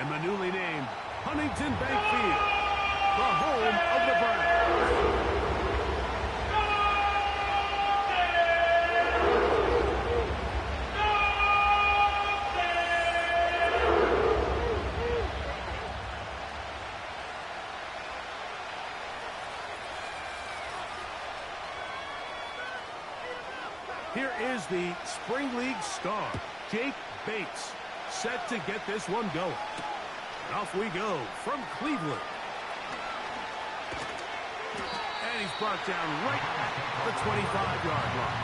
and the newly named Huntington Bank Field, the home of the Browns. Here is the Spring League star, Jake Bates, set to get this one going. Off we go from Cleveland. And he's brought down right at the 25-yard line.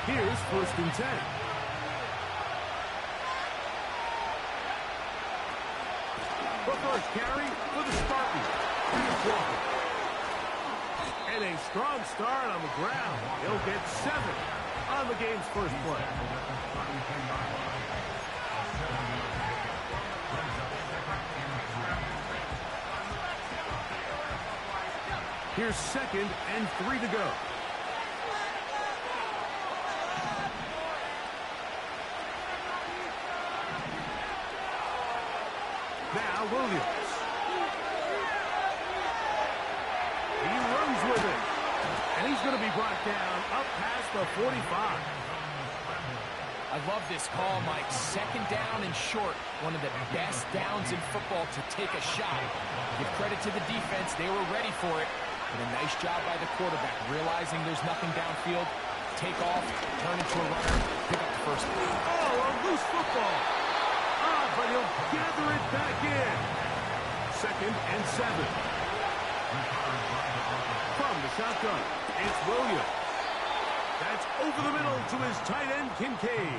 Here's 1st and 10. The first carry for the Spartans. And a strong start on the ground. He'll get 7 on the game's first play. Here's 2nd and 3 to go. Now Williams. He runs with it. And he's going to be brought down up past the 45. I love this call, Mike. 2nd down and short. One of the best downs in football to take a shot. Give credit to the defense. They were ready for it. And a nice job by the quarterback. Realizing there's nothing downfield. Take off, turn into a runner, pick up the first down. Oh, a loose football. But he'll gather it back in. 2nd and 7. From the shotgun, it's Williams. That's over the middle to his tight end, Kincaid.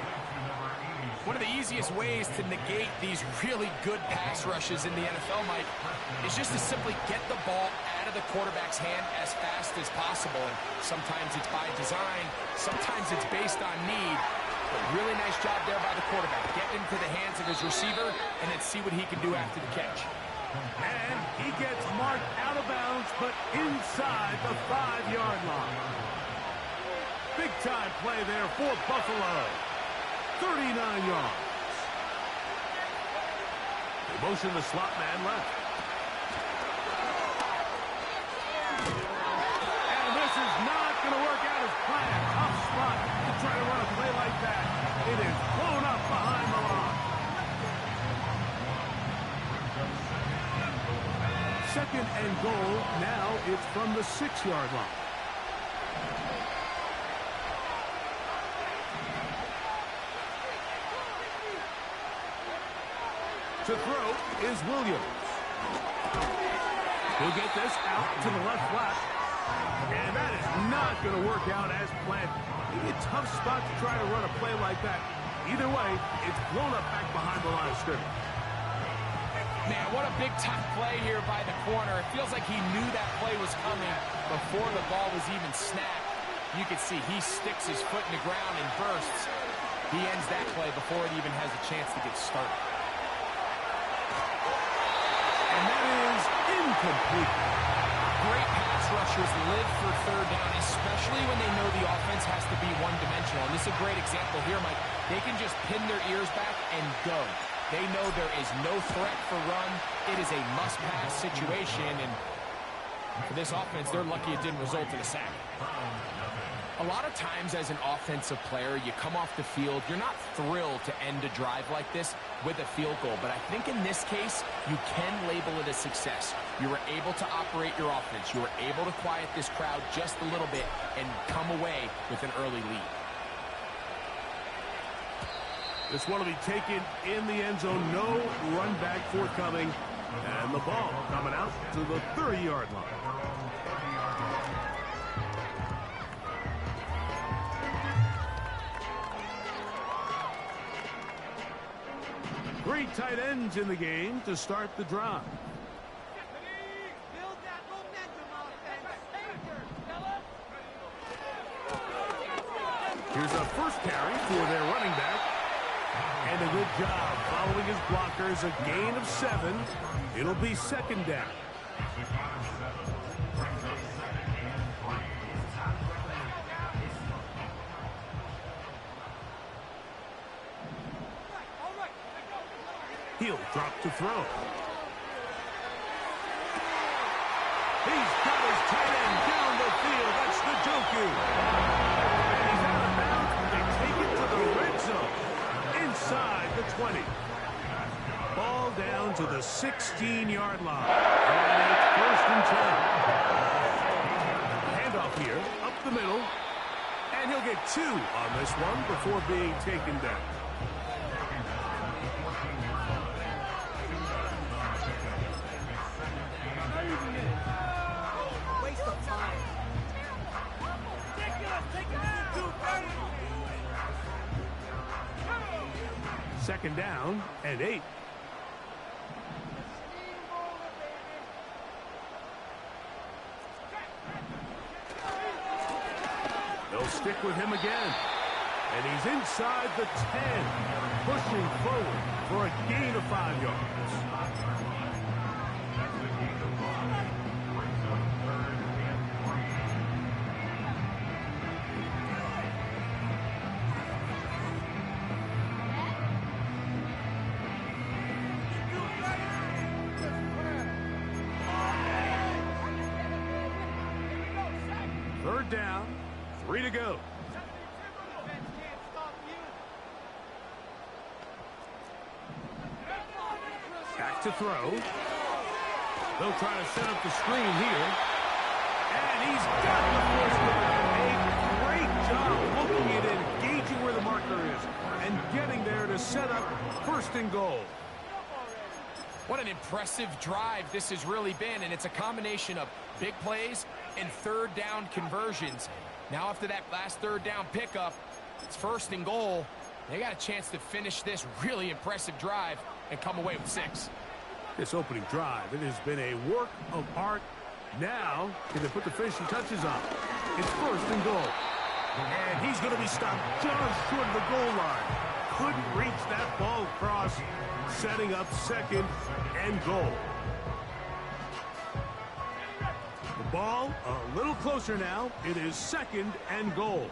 One of the easiest ways to negate these really good pass rushes in the NFL, Mike, is just to simply get the ball out of the quarterback's hand as fast as possible. And sometimes it's by design, sometimes it's based on need. But really nice job there by the quarterback. Get into the hands of his receiver and then see what he can do after the catch. And he gets marked out of bounds, but inside the 5-yard line. Big-time play there for Buffalo. 39 yards. They motion the slot man left. And this is not going to work out as planned. Tough spot to try to run a play like that. It is blown up behind the line. 2nd and goal. Now it's from the 6-yard line. To throw is Williams. He'll get this out to the left flat. And that is not going to work out as planned. Maybe a tough spot to try to run a play like that. Either way, it's blown up back behind the line of scrimmage. Man, what a big-time play here by the corner. It feels like he knew that play was coming before the ball was even snapped. You can see he sticks his foot in the ground and bursts. He ends that play before it even has a chance to get started. And that is incomplete. Great pass rushers live for 3rd down, especially when they know the offense has to be one-dimensional. And this is a great example here, Mike. They can just pin their ears back and go. They know there is no threat for run. It is a must-pass situation, and for this offense, they're lucky it didn't result in a sack. A lot of times as an offensive player, you come off the field, you're not thrilled to end a drive like this with a field goal. But I think in this case, you can label it a success. You were able to operate your offense. You were able to quiet this crowd just a little bit and come away with an early lead. This one will be taken in the end zone. No run back forthcoming. And the ball coming out to the 30-yard line. Three tight ends in the game to start the drive. Here's a first carry for their running back. And a good job following his blockers. A gain of 7. It'll be 2nd down. He'll drop to throw. He's got his tight end down the field. That's the Joku. And he's out of bounds. They take it to the red zone. Inside the 20. Ball down to the 16-yard line. And it's first and 10. Handoff here, up the middle. And he'll get 2 on this one before being taken down. Second down and 8. They'll stick with him again. And he's inside the 10, pushing forward for a gain of 5 yards. Third down, 3 to go. Back to throw. They'll try to set up the screen here. And he's got the first down. A great job looking at it, engaging where the marker is, and getting there to set up first and goal. What an impressive drive this has really been, and it's a combination of big plays and third down conversions. Now after that last third down pickup, it's first and goal. They got a chance to finish this really impressive drive and come away with 6. This opening drive, it has been a work of art. Now, can they put the finishing touches on? It's first and goal. And he's going to be stopped just short of the goal line. Couldn't reach that ball across, setting up second and goal. The ball a little closer now. It is second and goal.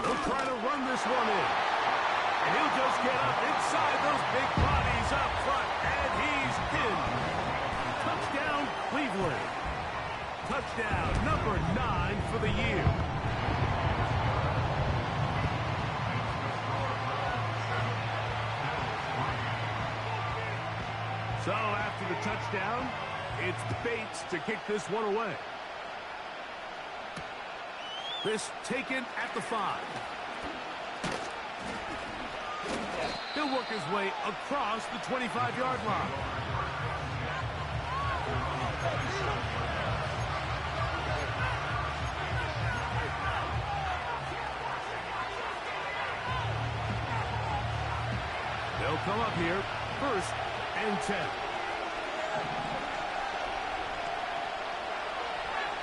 They'll try to run this one in. And he'll just get up inside those big bodies up front. And he's pinned. Touchdown, Cleveland. Touchdown, number 9 for the year. So after the touchdown, it's Bates to kick this one away. This taken at the 5. He'll work his way across the 25-yard line. They'll come up here, first and 10.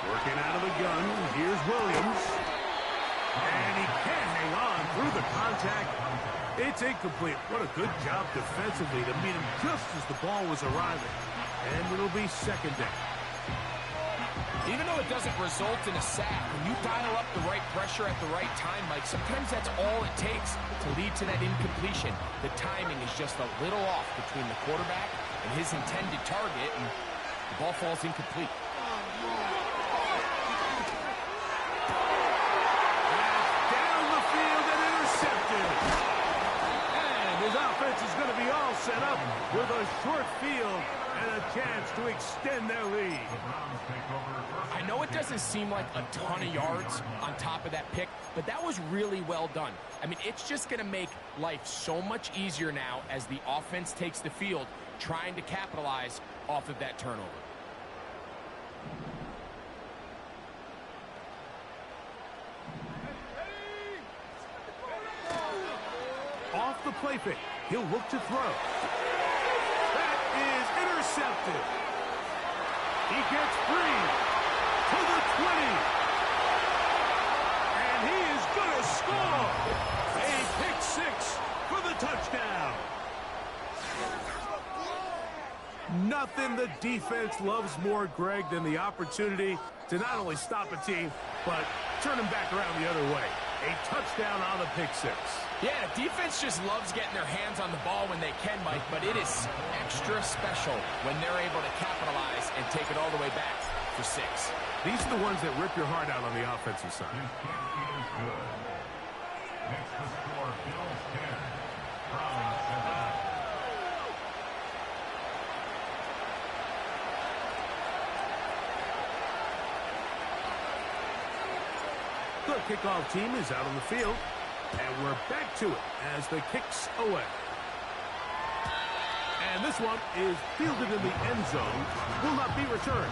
Working out of the gun, here's Williams. And he can't hang on through the contact. It's incomplete. What a good job defensively to meet him just as the ball was arriving. And it'll be second down. Even though it doesn't result in a sack, when you dial up the right pressure at the right time, Mike, sometimes that's all it takes to lead to that incompletion. The timing is just a little off between the quarterback and his intended target, and the ball falls incomplete. Down the field and intercepted. And his offense is going to be all set up with a short field and a chance to extend their lead. I know it doesn't seem like a ton of yards on top of that pick, but that was really well done. I mean, it's just going to make life so much easier now as the offense takes the field, trying to capitalize off of that turnover. Off the play fake, he'll look to throw. That is intercepted. He gets free to the 20. And he is going to score. A pick 6 for the touchdown. Nothing the defense loves more, Greg, than the opportunity to not only stop a team, but turn him back around the other way. A touchdown on the pick six. Yeah, defense just loves getting their hands on the ball when they can, Mike, but it is extra special when they're able to capitalize and take it all the way back for 6. These are the ones that rip your heart out on the offensive side. Next to score, Bills 10, Browns 7. The kickoff team is out on the field, and we're back to it as the kick's away. And this one is fielded in the end zone, will not be returned.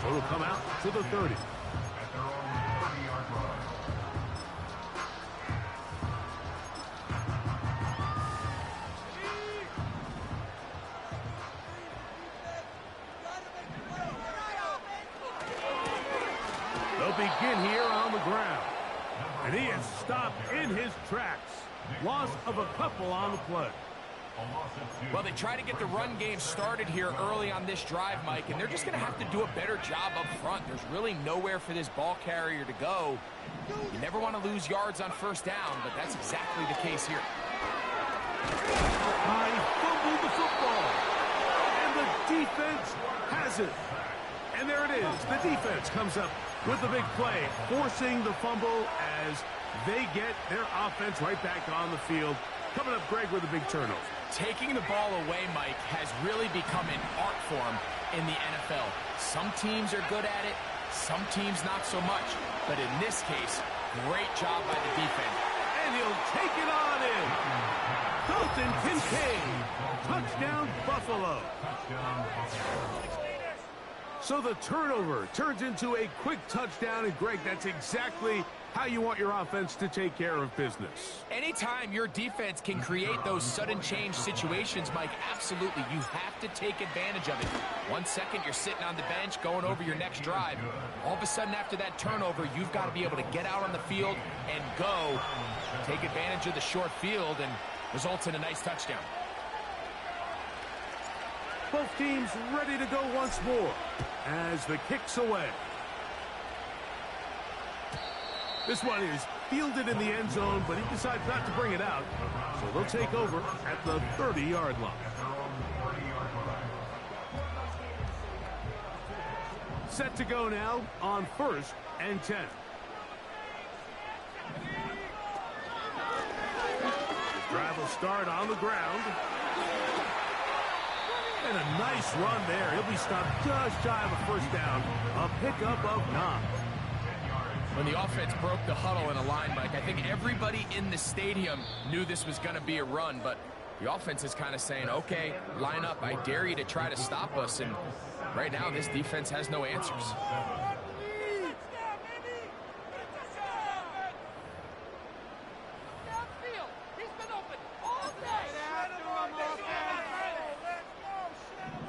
So it'll come out to the 30. At their own 30-yard line. They'll begin here on the ground. And he is stopped in his tracks. Loss of a couple on the play. Well, they try to get the run game started here early on this drive, Mike, and they're just going to have to do a better job up front. There's really nowhere for this ball carrier to go. You never want to lose yards on first down, but that's exactly the case here. I fumbled the football, and the defense has it. And there it is. The defense comes up with the big play, forcing the fumble as they get their offense right back on the field. Coming up, Greg, with a big turnover. Taking the ball away, Mike, has really become an art form in the NFL. Some teams are good at it, some teams not so much. But in this case, great job by the defense. And he'll take it on in. Dalton Kincaid. Touchdown, Buffalo. So the turnover turns into a quick touchdown. And, Greg, that's exactly how you want your offense to take care of business. Anytime your defense can create those sudden change situations, Mike, absolutely, you have to take advantage of it. 1 second, you're sitting on the bench going over your next drive. All of a sudden, after that turnover, you've got to be able to get out on the field and go. Take advantage of the short field and results in a nice touchdown. Both teams ready to go once more as the kick's away. This one is fielded in the end zone, but he decides not to bring it out. So they'll take over at the 30-yard line. Set to go now on 1st and 10. The drive will start on the ground. And a nice run there. He'll be stopped just shy of a first down. A pickup of 9. When the offense broke the huddle in a line, Mike, I think everybody in the stadium knew this was going to be a run, but the offense is kind of saying, okay, line up. I dare you to try to stop us. And right now, this defense has no answers.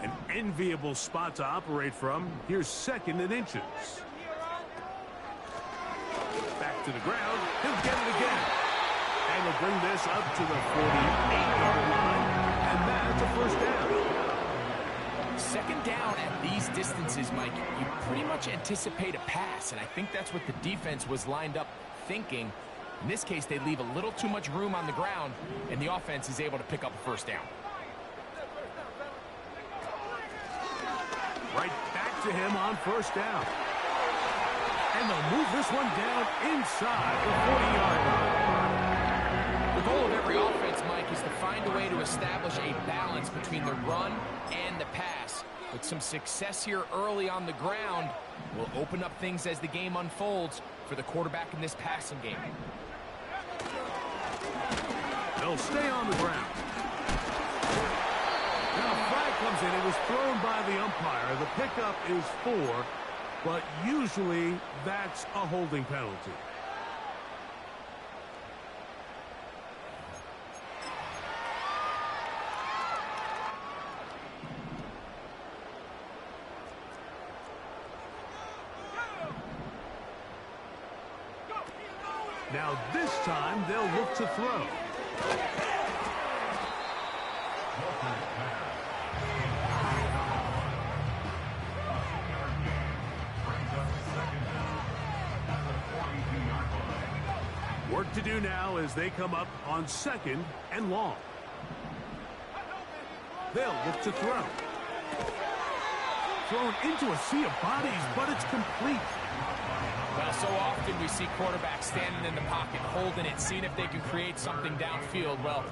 An enviable spot to operate from. Here's 2nd and inches. Back to the ground. He'll get it again. And he'll bring this up to the 48-yard line. And that's a first down. 2nd down at these distances, Mike, you pretty much anticipate a pass, and I think that's what the defense was lined up thinking. In this case, they leave a little too much room on the ground, and the offense is able to pick up a first down. Right back to him on first down. And they'll move this one down inside the 40-yard line. The goal of every offense, Mike, is to find a way to establish a balance between the run and the pass. But some success here early on the ground will open up things as the game unfolds for the quarterback in this passing game. They'll stay on the ground. Now a flag comes in. It was thrown by the umpire. The pickup is 4, but usually that's a holding penalty. Now this time they'll look to throw. to do now as they come up on 2nd and long. They'll look to throw. Thrown into a sea of bodies, but it's complete. Well, so often we see quarterbacks standing in the pocket, holding it, seeing if they can create something downfield. Well,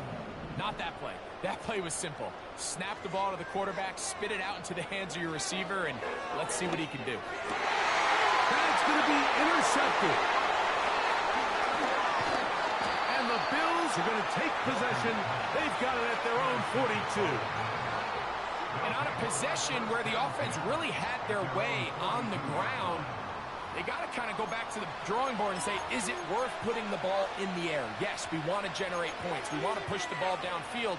not that play. That play was simple. Snap the ball to the quarterback, spit it out into the hands of your receiver, and let's see what he can do. That's going to be intercepted. And the Bills are going to take possession. They've got it at their own 42. And on a possession where the offense really had their way on the ground, they got to kind of go back to the drawing board and say, is it worth putting the ball in the air? Yes, we want to generate points. We want to push the ball downfield,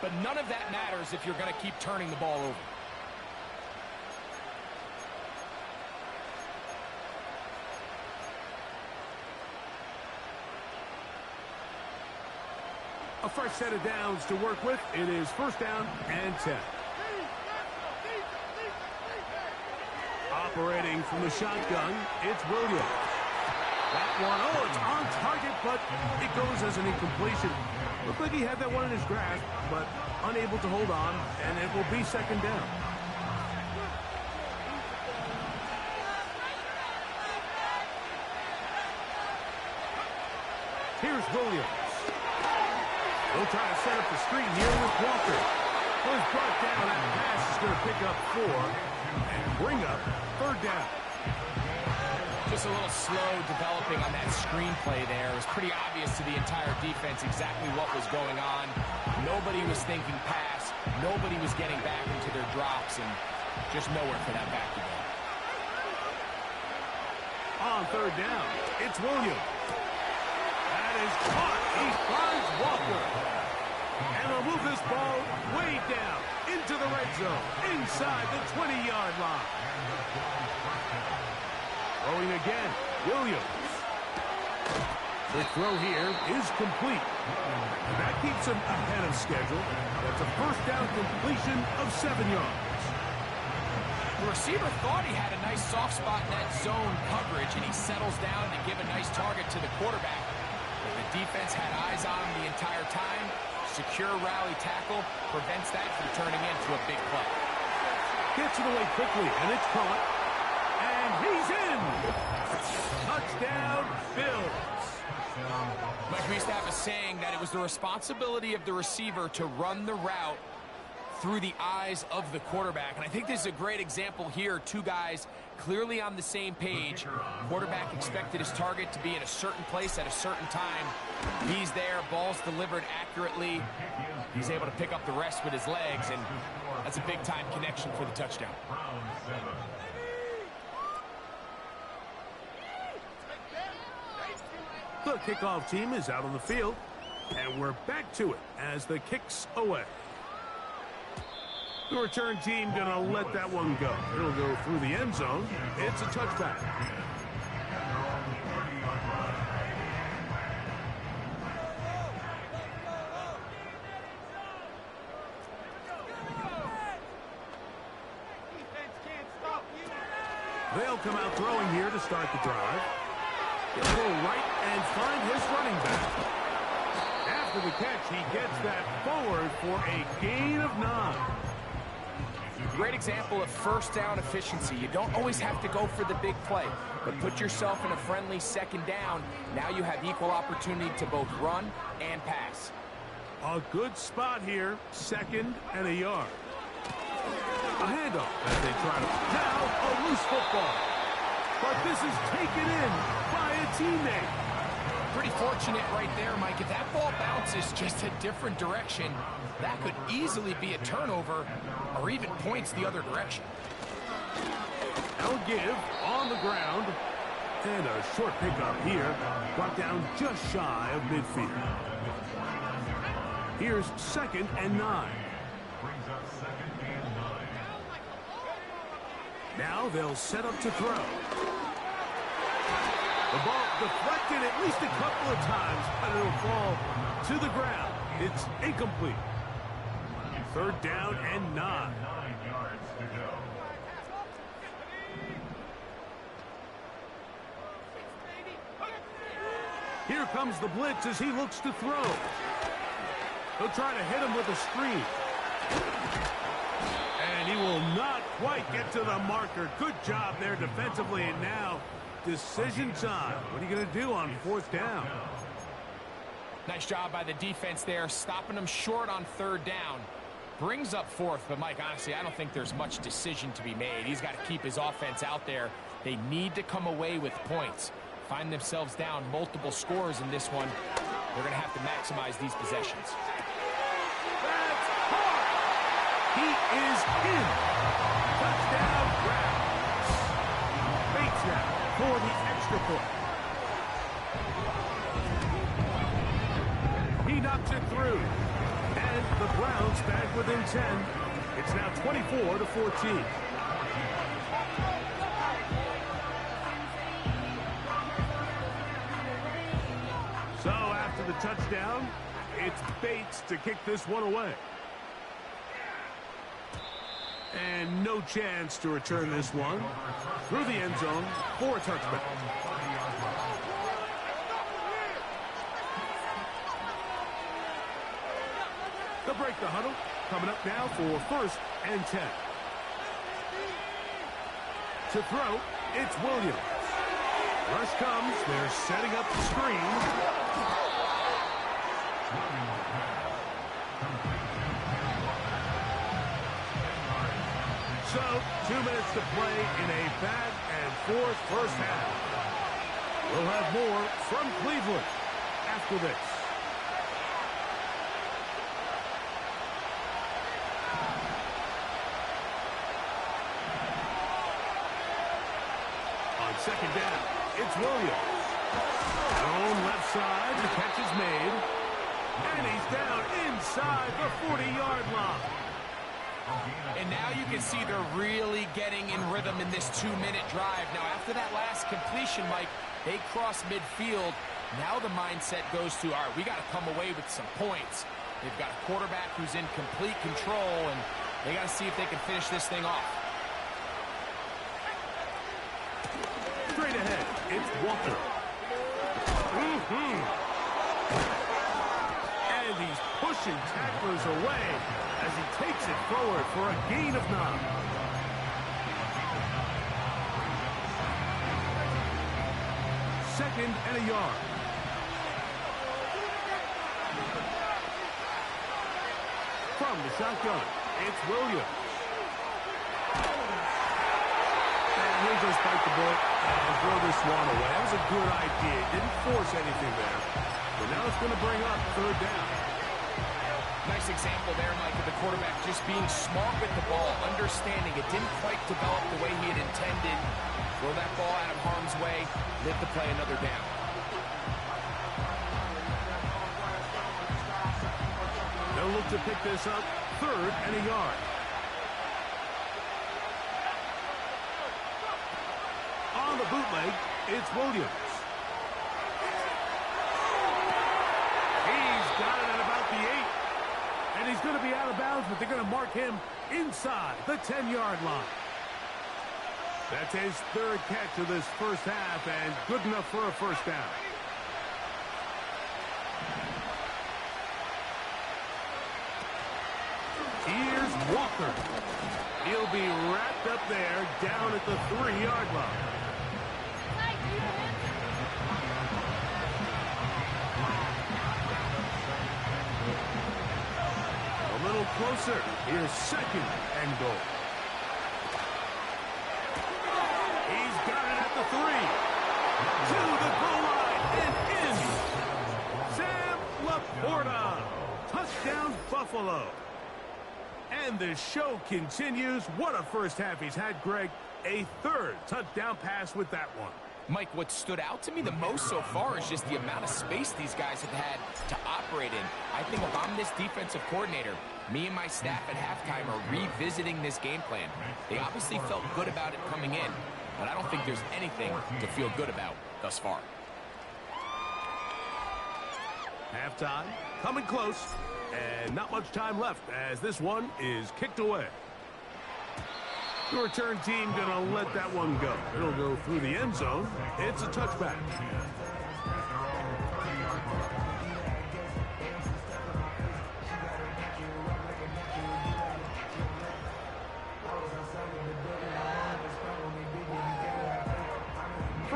but none of that matters if you're going to keep turning the ball over. A fresh set of downs to work with. It is 1st down and 10. Operating from the shotgun, it's Williams. That one, oh, it's on target, but it goes as an incompletion. Looked like he had that one in his grasp, but unable to hold on, and it will be 2nd down. Here's Williams. They'll try to set up the screen here with Walker. Was brought down. That pass is going to pick up 4 and bring up 3rd down. Just a little slow developing on that screenplay there. It was pretty obvious to the entire defense exactly what was going on. Nobody was thinking pass. Nobody was getting back into their drops, and just nowhere for that back to go. On 3rd down, it's Williams. That is caught. He finds Walker. And they'll move this ball way down into the red zone, inside the 20-yard line. Throwing again, Williams. The throw here is complete. And that keeps him ahead of schedule. That's a 1st down completion of 7 yards. The receiver thought he had a nice soft spot in that zone coverage, and he settles down to give a nice target to the quarterback. But the defense had eyes on him the entire time. Secure rally tackle prevents that from turning into a big play. Gets it away quickly, and it's caught. And he's in! Touchdown, Bills. Mike, we used to have a saying that it was the responsibility of the receiver to run the route through the eyes of the quarterback. And I think this is a great example here. Two guys clearly on the same page. Quarterback expected his target to be in a certain place at a certain time. He's there, ball's delivered accurately. He's able to pick up the rest with his legs, and that's a big-time connection for the touchdown. The kickoff team is out on the field, and we're back to it as the kick's away. The return team going to let that one go. It'll go through the end zone. It's a touchback. They'll come out throwing here to start the drive. They'll go right and find his running back. After the catch, he gets that forward for a gain of 9. Great example of 1st down efficiency. You don't always have to go for the big play, but put yourself in a friendly 2nd down. Now you have equal opportunity to both run and pass. A good spot here, 2nd and a yard. A handoff as they try to... Now a loose football. But this is taken in by a teammate. Pretty fortunate right there, Mike. If that ball bounces just a different direction, that could easily be a turnover or even points the other direction. They'll give on the ground. And a short pickup here. Brought down just shy of midfield. Here's 2nd and 9. Now they'll set up to throw. The ball deflected at least a couple of times, but it'll fall to the ground. It's incomplete. 3rd down and 9. Here comes the blitz as he looks to throw. He'll try to hit him with a screen. And he will not quite get to the marker. Good job there defensively. And now, decision time. What are you going to do on 4th down? Nice job by the defense there, stopping him short on 3rd down. Brings up 4th, but Mike, honestly, I don't think there's much decision to be made. He's got to keep his offense out there. They need to come away with points. Find themselves down multiple scores in this one. They're going to have to maximize these possessions. That's hard. He is in. Touchdown, Browns. Bates now for the extra point. He knocks it through. And the Browns back within 10. It's now 24-14. So after the touchdown, it's Bates to kick this one away. And no chance to return this one through the end zone for a touchback. They'll break the huddle. Coming up now for 1st and 10. To throw, it's Williams. Rush comes. They're setting up the screen. So, 2 minutes to play in a back and forth first half. We'll have more from Cleveland after this. On 2nd down, it's Williams. Own left side, the catch is made. And he's down inside the 40-yard line. And now you can see they're really getting in rhythm in this 2-minute drive. Now, after that last completion, Mike, they cross midfield. Now the mindset goes to, all right, we got to come away with some points. They've got a quarterback who's in complete control, and they got to see if they can finish this thing off. Straight ahead, it's Walker. And he's pushing tacklers away as he takes it forward for a gain of 9. Second and a yard. From the shotgun, it's Williams. And he'll just bite the bullet and throw this one away. That was a good idea. Didn't force anything there. But now it's going to bring up 3rd down. Nice example there, Mike, of the quarterback just being smart with the ball, understanding it didn't quite develop the way he had intended. Throw that ball out of harm's way, live to play another down. They'll look to pick this up, 3rd and a yard. On the bootleg, it's Williams. He's got it at about the 8. And he's going to be out of bounds, but they're going to mark him inside the 10-yard line. That's his 3rd catch of this first half, and good enough for a 1st down. Here's Walker. He'll be wrapped up there down at the 3-yard line. A little closer. Here's 2nd and goal. He's got it at the 3. To the goal line and in. Sam Laporta. Touchdown, Buffalo. And the show continues. What a first half he's had, Greg. A 3rd touchdown pass with that one. Mike, what stood out to me the most so far is just the amount of space these guys have had to operate in. I think if I'm this defensive coordinator, me and my staff at halftime are revisiting this game plan. They obviously felt good about it coming in, but I don't think there's anything to feel good about thus far. Halftime, coming close, and not much time left as this one is kicked away. The return team gonna let that one go. It'll go through the end zone. It's a touchback.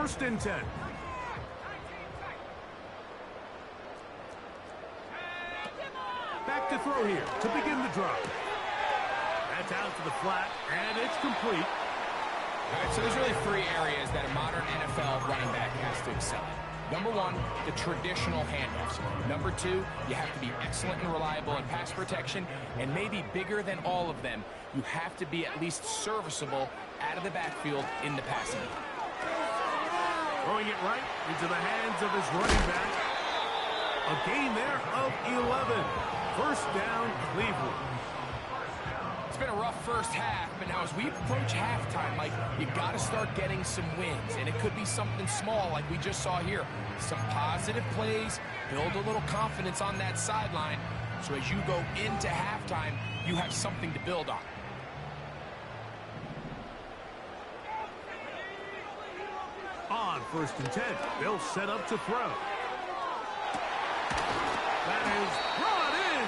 First and 10. Back to throw here to begin the drive. That's out to the flat, and it's complete. All right, so there's really three areas that a modern NFL running back has to excel in. Number one, the traditional handoffs. Number two, you have to be excellent and reliable in pass protection. And maybe bigger than all of them, you have to be at least serviceable out of the backfield in the passing game. Throwing it right into the hands of his running back. A gain there of 11. First down, Cleveland. It's been a rough first half, but now as we approach halftime, Mike, you got to start getting some wins. And it could be something small like we just saw here. Some positive plays, build a little confidence on that sideline. So as you go into halftime, you have something to build on. On first and 10, they'll set up to throw. That is brought in.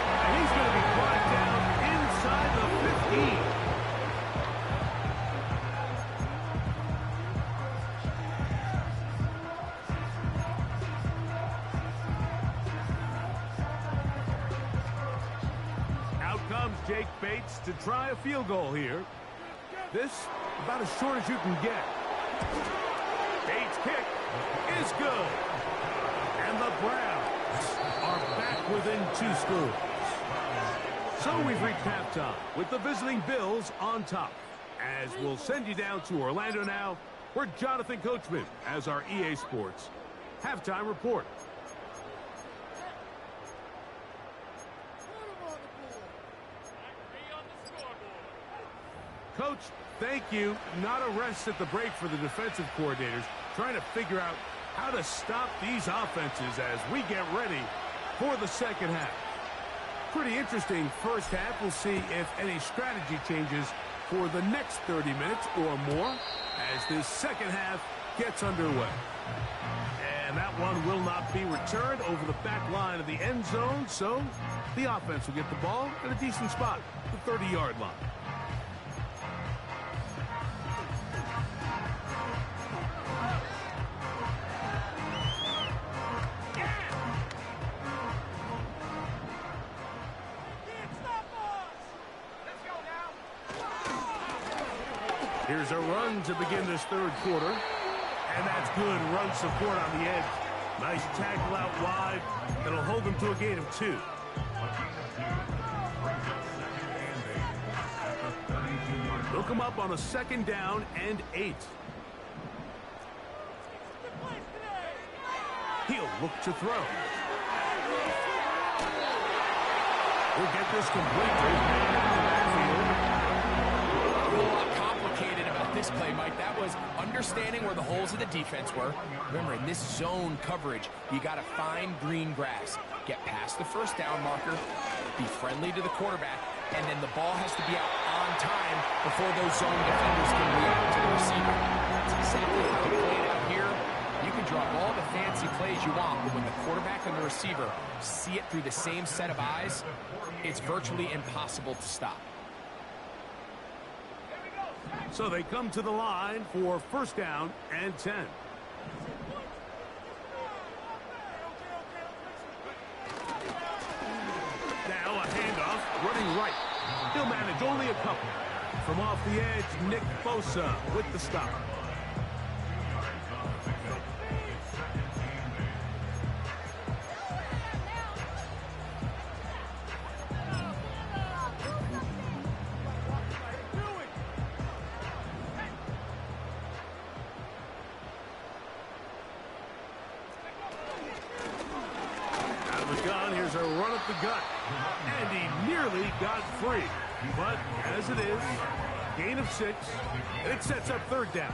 And he's going to be brought down inside the 15. Out comes Jake Bates to try a field goal here. This about as short as you can get. Bates' kick is good. And the Browns are back within 2 scores. So we've reached halftime with the visiting Bills on top. As we'll send you down to Orlando now, where Jonathan Coachman has our EA Sports halftime report. Coach, thank you. Not a rest at the break for the defensive coordinators, trying to figure out how to stop these offenses as we get ready for the second half. Pretty interesting first half. We'll see if any strategy changes for the next 30 minutes or more as this second half gets underway. And that one will not be returned over the back line of the end zone, so the offense will get the ball at a decent spot, the 30-yard line. Here's a run to begin this third quarter. And that's good run support on the edge. Nice tackle out wide. That'll hold them to a gain of 2. They'll come up on a second down and 8. He'll look to throw. We'll get this complete to his man in the backfield. A lot complicated about this play, Mike. That was understanding where the holes of the defense were. Remember, in this zone coverage, you got to find green grass. Get past the first down marker, be friendly to the quarterback, and then the ball has to be out on time before those zone defenders can react to the receiver. That's exactly how it played out here. You can draw all the fancy plays you want, but when the quarterback and the receiver see it through the same set of eyes, it's virtually impossible to stop. So they come to the line for first down and 10. Now a handoff, running right. He'll manage only a couple. From off the edge, Nick Bosa with the stop. Here's a run up the gut, and he nearly got free. But as it is, gain of 6, and it sets up third down.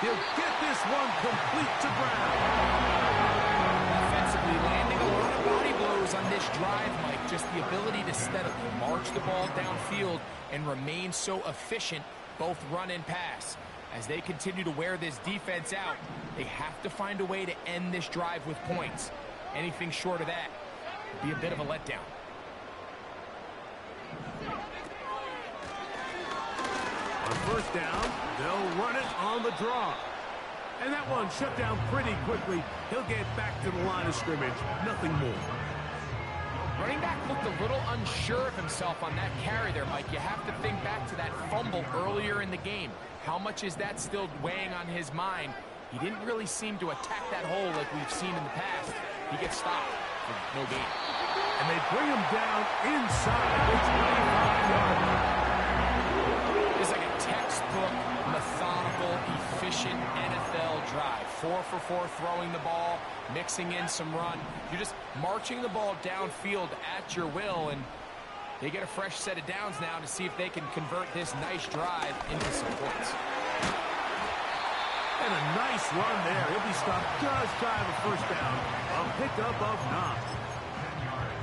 He'll get this one complete to Brown. Offensively, scores on this drive, Mike, just the ability to steadily march the ball downfield and remain so efficient, both run and pass. As they continue to wear this defense out, they have to find a way to end this drive with points. Anything short of that would be a bit of a letdown. On first down, they'll run it on the draw. And that one shut down pretty quickly. He'll get back to the line of scrimmage. Nothing more. Running back looked a little unsure of himself on that carry there, Mike. You have to think back to that fumble earlier in the game. How much is that still weighing on his mind? He didn't really seem to attack that hole like we've seen in the past. He gets stopped for no gain. And they bring him down inside the 25-yard line. It's like a textbook, methodical, efficient NFL drive. 4 for 4 throwing the ball, mixing in some run. You're just marching the ball downfield at your will, and they get a fresh set of downs now to see if they can convert this nice drive into some points. And a nice run there. He'll be stopped just shy of a first down. A pickup of 9.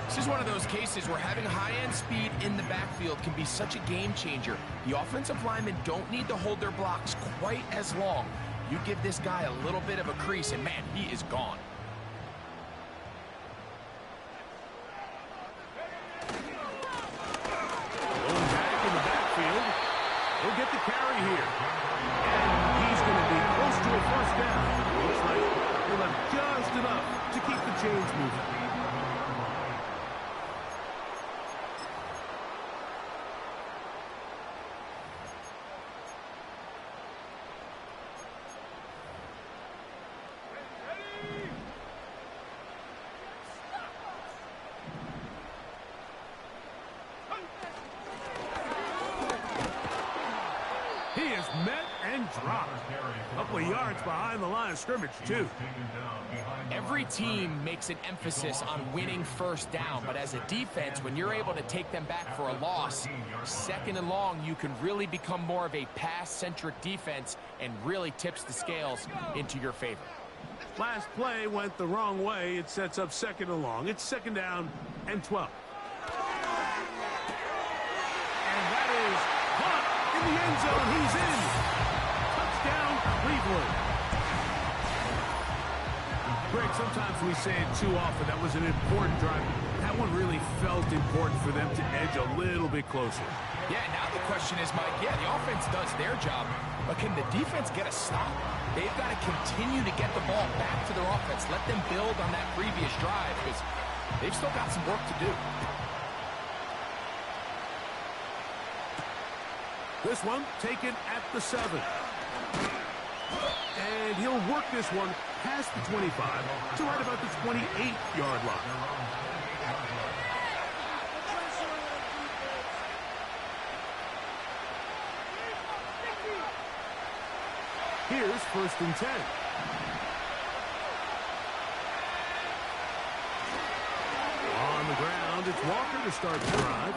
This is one of those cases where having high-end speed in the backfield can be such a game changer. The offensive linemen don't need to hold their blocks quite as long. You give this guy a little bit of a crease, and man, he is gone. Going back in the backfield. He'll get the carry here. And he's going to be close to a first down. Looks like he'll have just enough to keep the chains moving. He is met and dropped. A couple of yards behind the line of scrimmage, too. Every team makes an emphasis on winning first down, but as a defense, when you're able to take them back for a loss, second and long, you can really become more of a pass-centric defense and really tips the scales into your favor. Last play went the wrong way. It sets up second and long. It's second down and 12. And that is caught in the end zone. He's in. Touchdown, Cleveland. Greg, sometimes we say it too often. That was an important drive. That one really felt important for them to edge a little bit closer. Yeah, now the question is, Mike, yeah, the offense does their job, but can the defense get a stop? They've got to continue to get the ball back to their offense. Let them build on that previous drive because they've still got some work to do. This one taken at the 7. And he'll work this one past the 25 to right about the 28-yard line. Here's first and 10. On the ground, it's Walker to start the drive.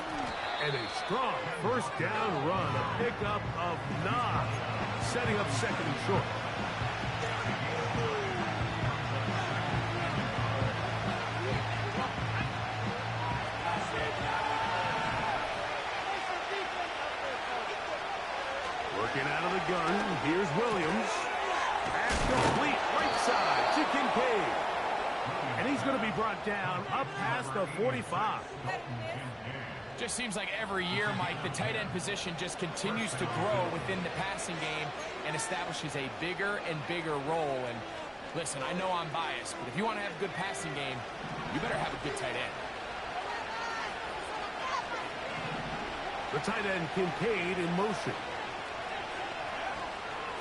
And a strong first down run, a pickup of 9, setting up second and short. Working out of the gun, here's Williams. Pass complete, right side to Kincaid. And he's going to be brought down up past the 45. Just seems like every year, Mike, the tight end position just continues to grow within the passing game and establishes a bigger and bigger role. And listen, I know I'm biased, but if you want to have a good passing game, you better have a good tight end. The tight end Kincaid in motion.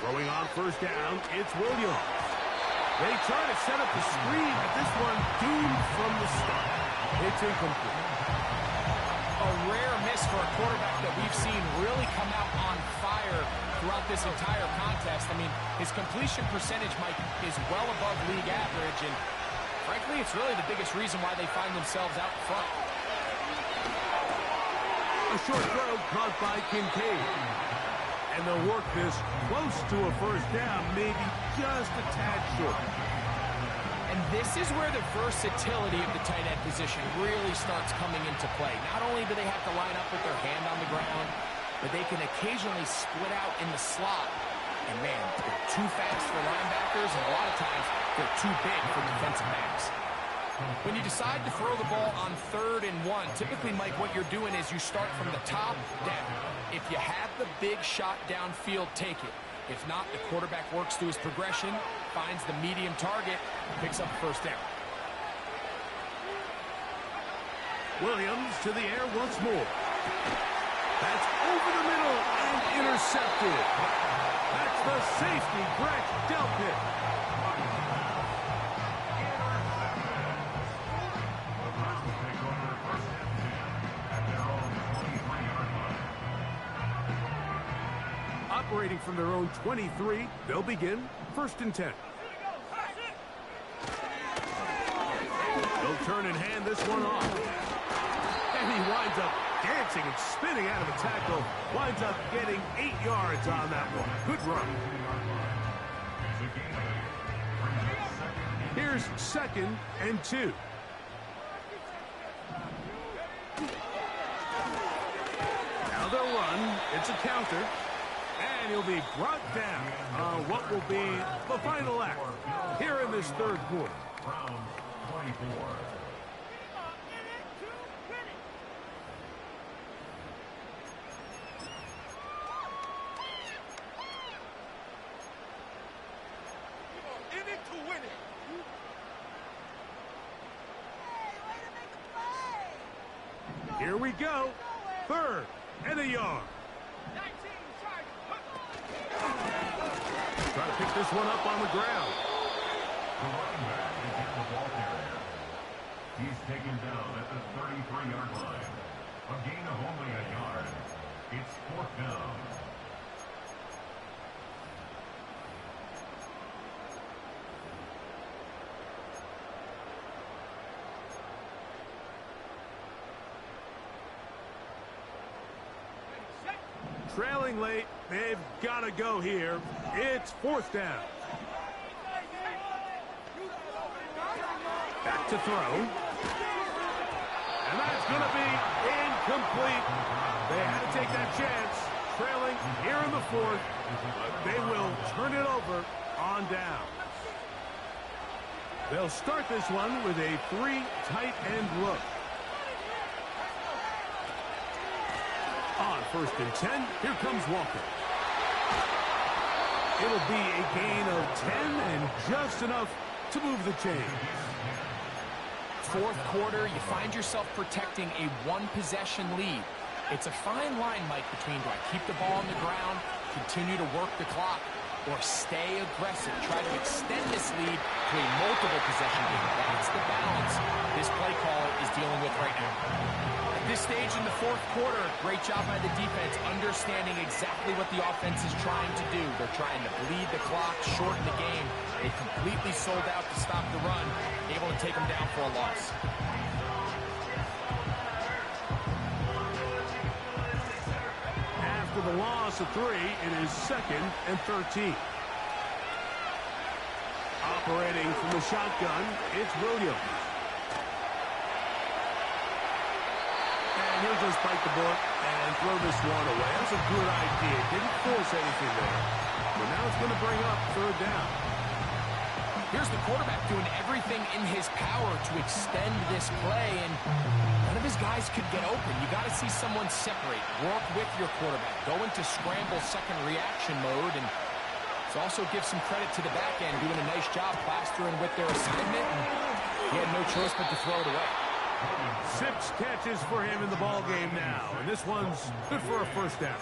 Throwing on first down, it's Williams. They try to set up the screen, but this one doomed from the start. It's incomplete. A rare miss for a quarterback that we've seen really come out on fire throughout this entire contest. I mean, his completion percentage, Mike, is well above league average, and frankly, it's really the biggest reason why they find themselves out front. A short throw caught by Kincaid. And they'll work this close to a first down, maybe just a tad short. And And this is where the versatility of the tight end position really starts coming into play. Not only do they have to line up with their hand on the ground, but they can occasionally split out in the slot. And man, they're too fast for linebackers, and a lot of times they're too big for defensive backs. When you decide to throw the ball on 3rd and 1, typically, Mike, what you're doing is you start from the top down. If you have the big shot downfield, take it. If not, the quarterback works through his progression, finds the medium target, picks up first down. Williams to the air once more. That's over the middle and intercepted. That's the safety, Brett Delpit. Operating from their own 23, they'll begin 1st and 10. They'll turn and hand this one off. And he winds up dancing and spinning out of a tackle. Winds up getting 8 yards on that one. Good run. Here's 2nd and 2. Now they'll run. It's a counter. And he'll be brought down on what will be the final act here in this 3rd quarter. Round 24. Here we go. 3rd and a yard. Try to pick this one up on the ground. The running back is in the ball carrier. He's taken down at the 33-yard line. A gain of only a yard. It's 4th down. Trailing late, they've got to go here. It's 4th down. Back to throw. And that's going to be incomplete. They had to take that chance. Trailing here in the 4th. But they will turn it over on down. They'll start this one with a 3 tight end look. On 1st and 10, here comes Walker. It'll be a gain of 10 and just enough to move the chains. 4th quarter, you find yourself protecting a 1-possession lead. It's a fine line, Mike, between do I keep the ball on the ground, continue to work the clock, or stay aggressive, try to extend this lead to a multiple possession game. That's the balance this play caller is dealing with right now. At this stage in the 4th quarter, great job by the defense understanding exactly what the offense is trying to do. They're trying to bleed the clock, shorten the game. They completely sold out to stop the run, able to take them down for a loss. After the loss of 3, it is 2nd and 13. Operating from the shotgun, it's Williams. And he'll just bite the bullet and throw this one away. That's a good idea. Didn't force anything there. But now it's going to bring up 3rd down. Here's the quarterback doing everything in his power to extend this play, and none of his guys could get open. You got to see someone separate, work with your quarterback, go into scramble second reaction mode, and also give some credit to the back end, doing a nice job plastering with their assignment, and he had no choice but to throw it away. 6 catches for him in the ball game now, and this one's good for a 1st down.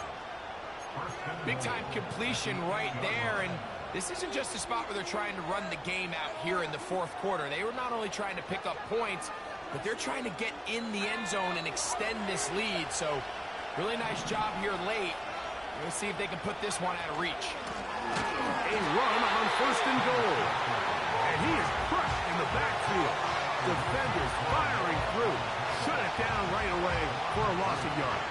Big-time completion right there, and this isn't just a spot where they're trying to run the game out here in the 4th quarter. They were not only trying to pick up points, but they're trying to get in the end zone and extend this lead. So really nice job here late. We'll see if they can put this one out of reach. A run on 1st and goal. And he is crushed in the backfield. Defenders firing through. Shut it down right away for a loss of yards.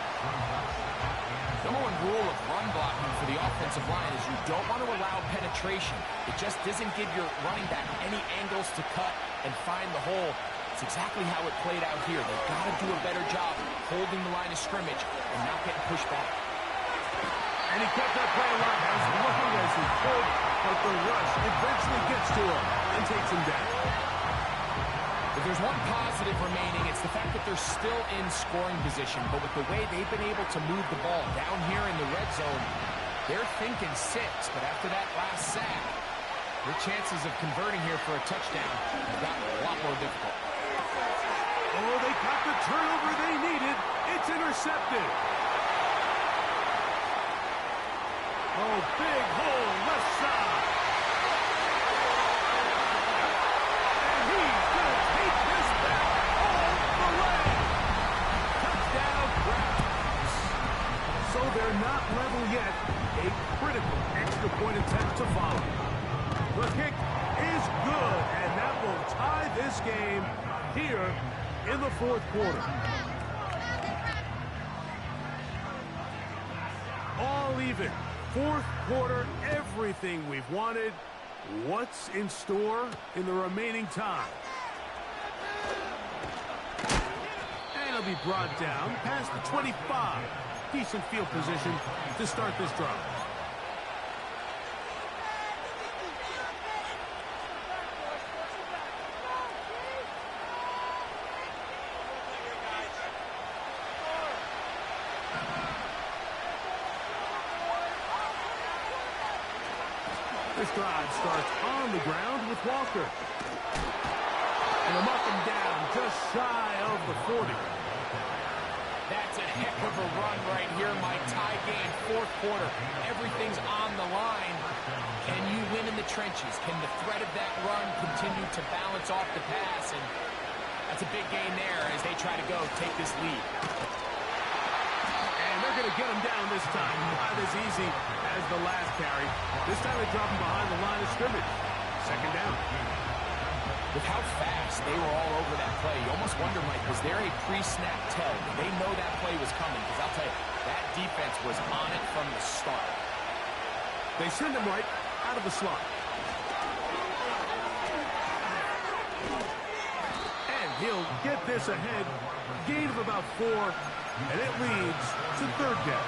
Number one rule of run blocking for the offensive line is you don't want to allow penetration. It just doesn't give your running back any angles to cut and find the hole. It's exactly how it played out here. They've got to do a better job holding the line of scrimmage and not getting pushed back. And he kept that play alive as looking as he could, but the rush eventually gets to him and takes him down. If there's one positive remaining, it's the fact that they're still in scoring position. But with the way they've been able to move the ball down here in the red zone, they're thinking 6. But after that last sack, their chances of converting here for a touchdown have gotten a lot more difficult. Oh, they got the turnover they needed. It's intercepted. Oh, big hole left side. And he's going to take this back all the way. Touchdown, Browns. So they're not level yet. A critical extra point attempt to follow. The kick is good, and that will tie this game here in the fourth quarter. All even. Fourth quarter, everything we've wanted. What's in store in the remaining time? And it'll be brought down past the 25. Decent field position to start this drive. This drive starts on the ground with Walker. And a up and down, just shy of the 40. That's a heck of a run right here, Mike. Tie game, fourth quarter. Everything's on the line. Can you win in the trenches? Can the threat of that run continue to balance off the pass? And that's a big gain there as they try to go take this lead. And they're going to get him down this time. Not as easy as the last carry. This time they drop him behind the line of scrimmage. Second down. With how fast they were all over that play, you almost wonder, Mike, was there a pre-snap tell? Did they know that play was coming? Because I'll tell you, that defense was on it from the start. They send him right out of the slot. And he'll get this ahead. Gain of about 4, and it leads to third down.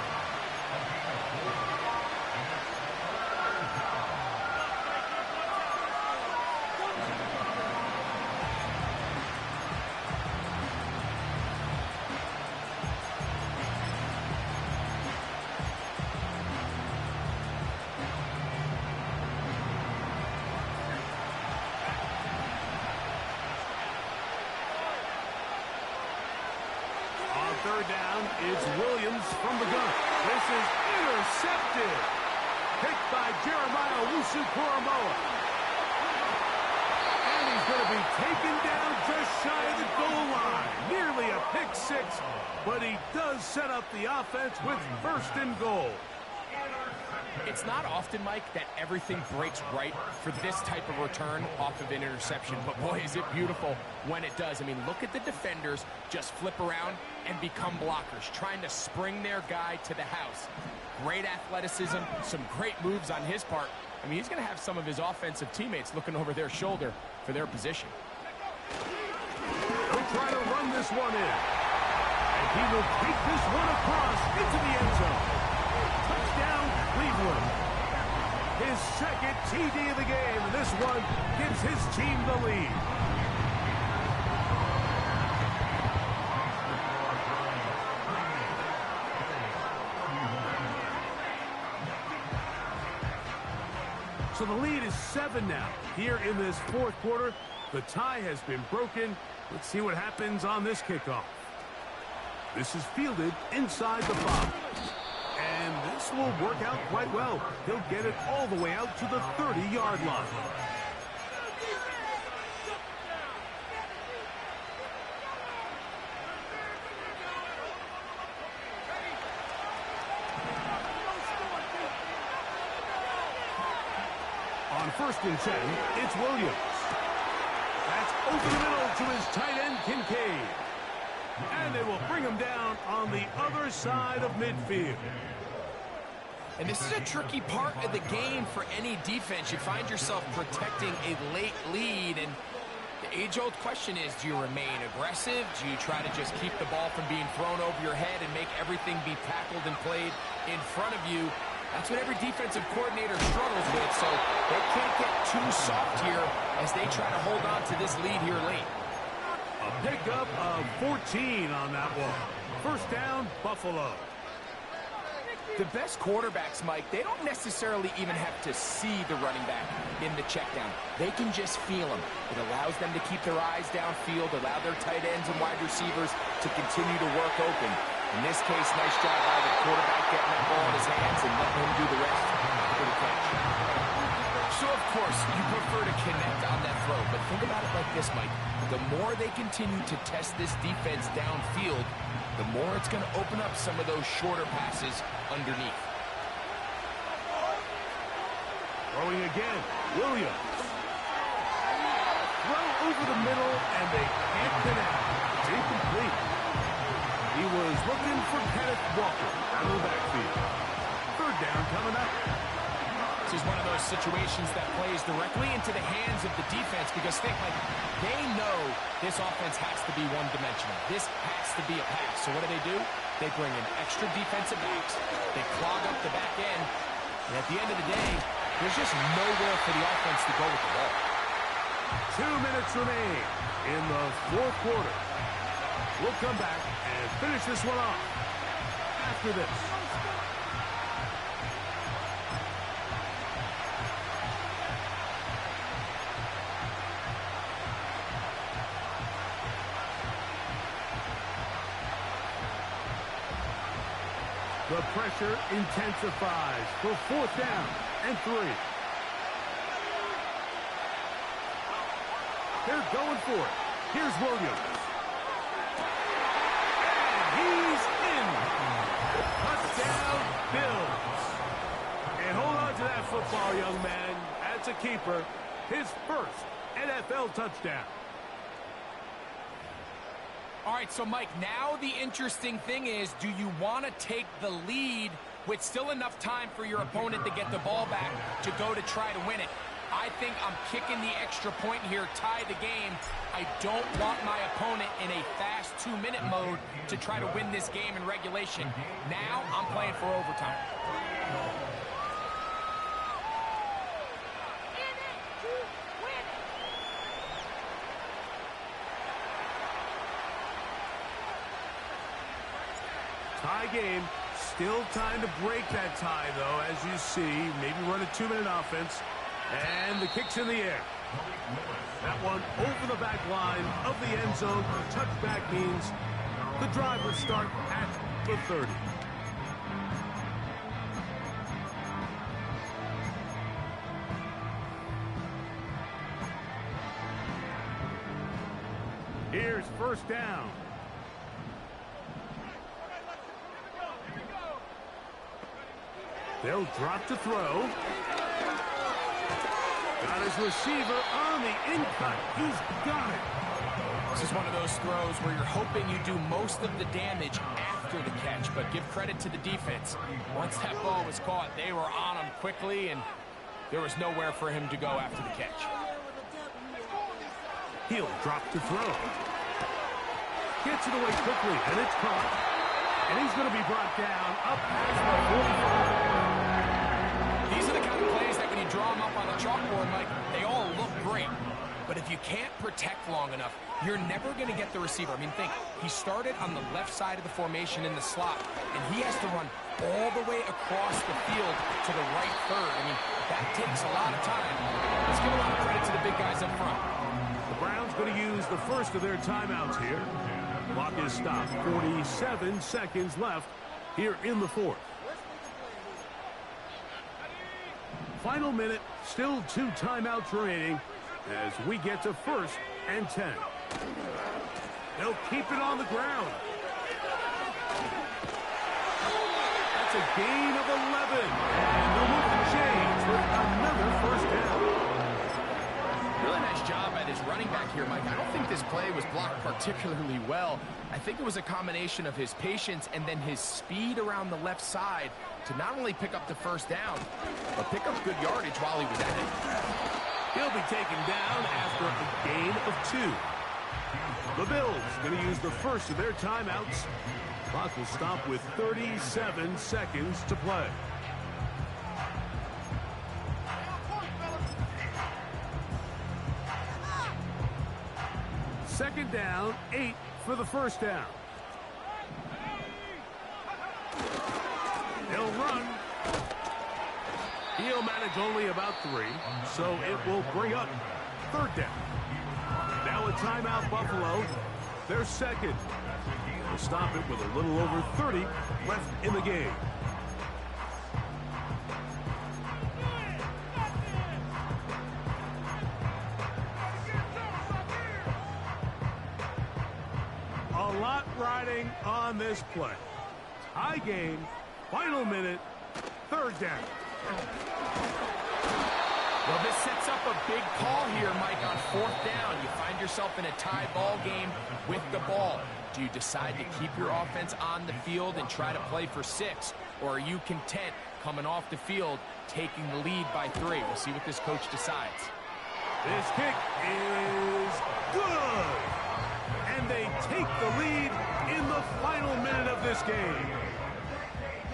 Third down, it's Williams from the gun. This is intercepted. Picked by Jeremiah Owusu-Koramoah. And he's going to be taken down just shy of the goal line. Nearly a pick 6, but he does set up the offense with first and goal. It's not often, Mike, that everything breaks right for this type of return off of an interception. But, boy, is it beautiful when it does. I mean, look at the defenders just flip around and become blockers, trying to spring their guy to the house. Great athleticism, some great moves on his part. I mean, he's going to have some of his offensive teammates looking over their shoulder for their position. He'll try to run this one in. And he will take this one across into the end zone. Touchdown, Cleveland. His second TD of the game, and this one gives his team the lead. So the lead is 7 now. Here in this fourth quarter, the tie has been broken. Let's see what happens on this kickoff. This is fielded inside the 5. And this will work out quite well. He'll get it all the way out to the 30-yard line. On first and 10, it's Williams. That's over the middle to his tight end, Kincaid. And they will bring him down on the other side of midfield. And this is a tricky part of the game for any defense. You find yourself protecting a late lead, and the age-old question is, do you remain aggressive? Do you try to just keep the ball from being thrown over your head and make everything be tackled and played in front of you? That's what every defensive coordinator struggles with, so they can't get too soft here as they try to hold on to this lead here late. A pickup of 14 on that one. First down, Buffalo. The best quarterbacks, Mike, they don't necessarily even have to see the running back in the check down. They can just feel him. It allows them to keep their eyes downfield, allow their tight ends and wide receivers to continue to work open. In this case, nice job by the quarterback getting that ball in his hands and letting him do the rest for the catch. So, of course, you prefer to connect on that throw, but think about it like this, Mike. The more they continue to test this defense downfield, the more it's going to open up some of those shorter passes underneath. Throwing again, Williams. Throw over the middle, and they can't connect. It's incomplete. He was looking for Kenneth Walker out of the backfield. Third down coming up. This is one of those situations that plays directly into the hands of the defense because think, like, they know this offense has to be one-dimensional. This has to be a pass. So what do? They bring in extra defensive backs. They clog up the back end. And at the end of the day, there's just nowhere for the offense to go with the ball. 2 minutes remain in the fourth quarter. We'll come back and finish this one off after this. The pressure intensifies for fourth down and 3. They're going for it. Here's Williams. And he's in. Touchdown, Bills. And hold on to that football, young man. That's a keeper. His first NFL touchdown. All right, so, Mike, now the interesting thing is, do you want to take the lead with still enough time for your opponent to get the ball back to go to try to win it? I think I'm kicking the extra point here, tie the game. I don't want my opponent in a fast 2-minute mode to try to win this game in regulation. Now I'm playing for overtime. Tie game. Still time to break that tie, though, as you see. Maybe run a 2-minute offense. And the kick's in the air. That one over the back line of the end zone. Touchback means the drive would start at the 30. Here's first down. They'll drop to throw. Got his receiver on the in-cut. He's got it. This is one of those throws where you're hoping you do most of the damage after the catch, but give credit to the defense. Once that ball was caught, they were on him quickly, and there was nowhere for him to go after the catch. He'll drop to throw. Gets it away quickly, and it's caught. And he's going to be brought down up past the 45. These are the kind of plays that when you draw them up on the chalkboard, Mike, they all look great. But if you can't protect long enough, you're never going to get the receiver. I mean, think, he started on the left side of the formation in the slot, and he has to run all the way across the field to the right third. I mean, that takes a lot of time. Let's give a lot of credit to the big guys up front. The Browns going to use the first of their timeouts here. Clock is stopped. 47 seconds left here in the fourth. Final minute, still 2 timeouts remaining as we get to first and 10. They'll keep it on the ground. That's a gain of 11. And they'll move the chains with another first down. Really nice job by this running back here, Mike. I don't think think this play was blocked particularly well. I think it was a combination of his patience and then his speed around the left side to not only pick up the first down, but pick up good yardage while he was at it. He'll be taken down after a gain of 2. The Bills going to use the first of their timeouts. Clock will stop with 37 seconds to play. Second down, 8 for the first down. He'll run. He'll manage only about 3, so it will bring up third down. Now a timeout, Buffalo. Their second. They'll stop it with a little over 30 left in the game. A lot riding on this play. High game, final minute, third down. Well, this sets up a big call here, Mike, on fourth down. You find yourself in a tie ball game with the ball. Do you decide to keep your offense on the field and try to play for 6? Or are you content coming off the field, taking the lead by 3? We'll see what this coach decides. This kick is good. And they take the lead in the final minute of this game.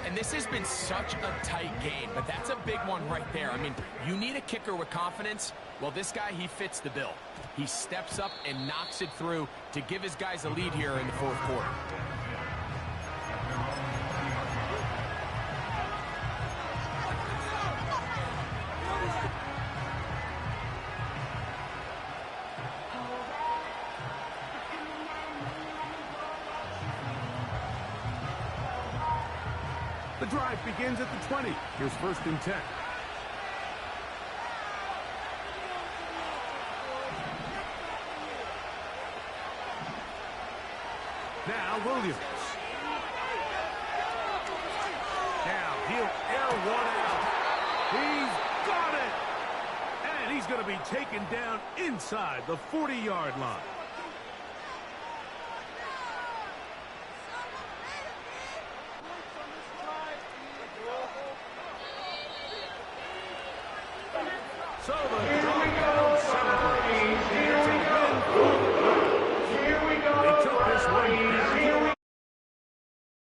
And this has been such a tight game, but that's a big one right there. I mean, you need a kicker with confidence. Well, this guy, he fits the bill. He steps up and knocks it through to give his guys a lead here in the fourth quarter. The drive begins at the 20. Here's first and 10. Now Williams. Now he'll air one out. He's got it. And he's going to be taken down inside the 40-yard line. So the